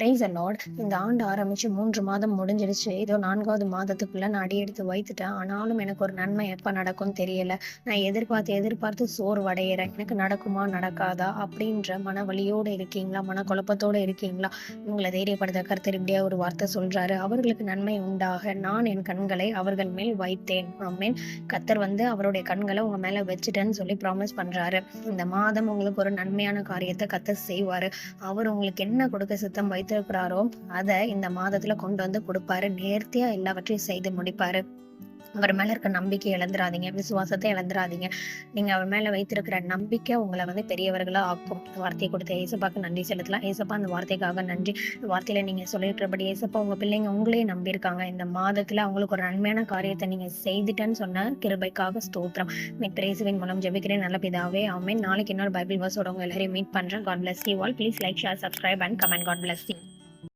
Praise the Lord. இந்த ஆண்டு ஆரம்பிச்சு 3 மாதம் முடிஞ்சிடுச்சு. ஏதோ 4வது மாதத்துக்குள்ள நான் அடி எடுத்து வைத்துட்டேன். ஆனாலும் எனக்கு ஒரு நன்மை எப்ப நடக்கும்னு தெரியல. நான் எதிர்பார்த்து சோர்வடையறேன். எனக்கு நடக்குமா? நடக்காதா? அப்படின்ற மனவலியோட இருக்கீங்களா? மனக்குழப்பத்தோட இருக்கீங்களா? உங்கள தைரியப்படுத்த கர்த்தர் இப்படியா ஒரு வார்த்தை சொல்றாரு. அவர்களுக்கு நன்மை உண்டாக நான் என் கண்களை அவர்கள் மேல் வைத்தேன். ஆமென். கர்த்தர் அவருடைய கண்களை உங்க மேல வச்சுட்டேன்னு சொல்லி ப்ராமிஸ் பண்றாரு. இந்த மாதம் உங்களுக்கு ஒரு நன்மையான காரியத்தை கர்த்தர் செய்வாரு. அவர் உங்களுக்கு என்ன கொடுக்க சித்தம் வைத்திருக்கிறாரோ அதை இந்த மாதத்துல கொண்டு வந்து கொடுப்பாரு. நேர்த்தியா எல்லாவற்றையும் செய்து முடிப்பாரு. அவர் மேல இருக்க நம்பிக்கை இழந்துராதீங்க, விசுவாசத்தை இழந்துராதீங்க. நீங்க அவர் மேல வைத்திருக்கிற நம்பிக்கை உங்களை பெரியவர்களா ஆக்கும். வார்த்தையை கொடுத்த ஏசப்பாக்கு நன்றி செலுத்தலாம். ஏசப்பா அந்த வார்த்தைக்காக நன்றி. வார்த்தையில நீங்க சொல்லியிருக்கிறபடி ஏசப்பா உங்க பிள்ளைங்க உங்களே நம்பியிருக்காங்க. இந்த மாதத்துல அவங்களுக்கு ஒரு நன்மையான காரியத்தை நீங்க செய்துட்டேன்னு சொன்ன கிருபைக்காக ஸ்தோத்திரம். பிரேசுவின் மூலம் ஜெபிக்கிறேன் நல்ல பிதாவே, ஆமென். நாளைக்கு இன்னொரு பைபிள் வர்ஸோட உங்க எல்லாரையும் மீட் பண்றேன். God bless you all. Please like, share, subscribe and comment. God bless you.